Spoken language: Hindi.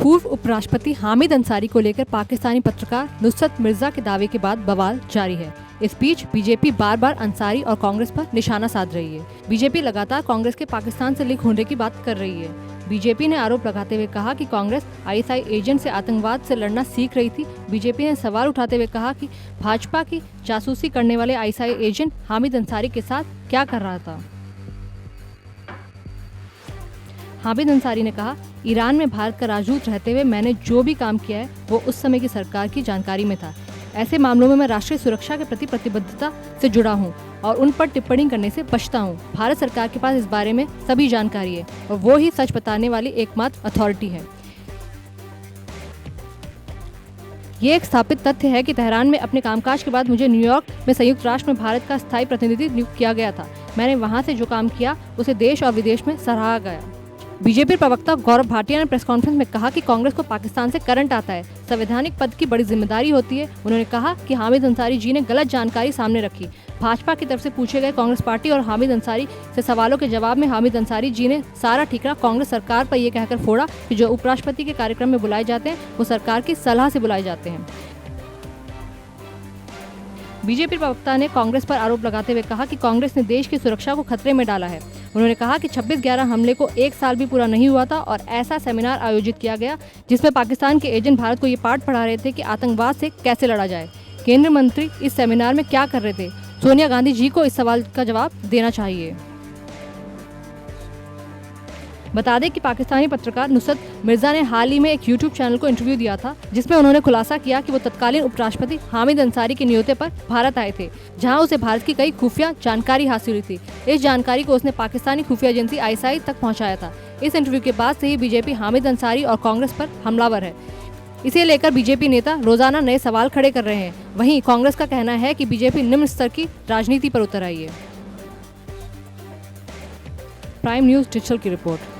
पूर्व उपराष्ट्रपति हामिद अंसारी को लेकर पाकिस्तानी पत्रकार नुसरत मिर्जा के दावे के बाद बवाल जारी है। इस बीच बीजेपी बार बार अंसारी और कांग्रेस पर निशाना साध रही है। बीजेपी लगातार कांग्रेस के पाकिस्तान से लिंक होने की बात कर रही है। बीजेपी ने आरोप लगाते हुए कहा कि कांग्रेस आईएसआई एजेंट से आतंकवाद से लड़ना सीख रही थी। बीजेपी ने सवाल उठाते हुए कहा कि भाजपा की जासूसी करने वाले आईएसआई एजेंट हामिद अंसारी के साथ क्या कर रहा था। हामिद अंसारी ने कहा, ईरान में भारत का राजदूत रहते हुए मैंने जो भी काम किया है वो उस समय की सरकार की जानकारी में था। ऐसे मामलों में मैं राष्ट्रीय सुरक्षा के प्रति प्रतिबद्धता से जुड़ा हूं और उन पर टिप्पणी करने से बचता हूं। भारत सरकार के पास इस बारे में सभी जानकारी है और वो ही सच बताने वाली एकमात्र अथॉरिटी है। ये एक स्थापित तथ्य है कि तेहरान में अपने कामकाज के बाद मुझे न्यूयॉर्क में संयुक्त राष्ट्र में भारत का स्थायी प्रतिनिधि नियुक्त किया गया था। मैंने वहां से जो काम किया उसे देश और विदेश में सराहा गया। बीजेपी प्रवक्ता गौरव भाटिया ने प्रेस कॉन्फ्रेंस में कहा कि कांग्रेस को पाकिस्तान से करंट आता है, संवैधानिक पद की बड़ी जिम्मेदारी होती है। उन्होंने कहा कि हामिद अंसारी जी ने गलत जानकारी सामने रखी। भाजपा की तरफ से पूछे गए कांग्रेस पार्टी और हामिद अंसारी से सवालों के जवाब में हामिद अंसारी जी ने सारा ठीकरा कांग्रेस सरकार पर यह कहकर फोड़ा कि जो उपराष्ट्रपति के कार्यक्रम में बुलाए जाते हैं वो सरकार की सलाह से बुलाए जाते हैं। बीजेपी प्रवक्ता ने कांग्रेस पर आरोप लगाते हुए कहा कि कांग्रेस ने देश की सुरक्षा को खतरे में डाला है। उन्होंने कहा कि 26/11 हमले को 1 साल भी पूरा नहीं हुआ था और ऐसा सेमिनार आयोजित किया गया जिसमें पाकिस्तान के एजेंट भारत को ये पाठ पढ़ा रहे थे कि आतंकवाद से कैसे लड़ा जाए। केंद्रीय मंत्री इस सेमिनार में क्या कर रहे थे? सोनिया गांधी जी को इस सवाल का जवाब देना चाहिए। बता दें कि पाकिस्तानी पत्रकार नुसरत मिर्जा ने हाल ही में एक यूट्यूब चैनल को इंटरव्यू दिया था जिसमें उन्होंने खुलासा किया कि वो तत्कालीन उपराष्ट्रपति हामिद अंसारी के न्योते पर भारत आए थे, जहां उसे भारत की कई खुफिया जानकारी हासिल हुई थी। इस जानकारी को उसने पाकिस्तानी खुफिया एजेंसी आईएसआई तक पहुंचाया था। इस इंटरव्यू के बाद से ही बीजेपी हामिद अंसारी और कांग्रेस पर हमलावर है। इसे लेकर बीजेपी नेता रोजाना नए सवाल खड़े कर रहे हैं। वहीं कांग्रेस का कहना है कि बीजेपी निम्न स्तर की राजनीति पर उतर आई है। प्राइम न्यूज़ डिजिटल की रिपोर्ट।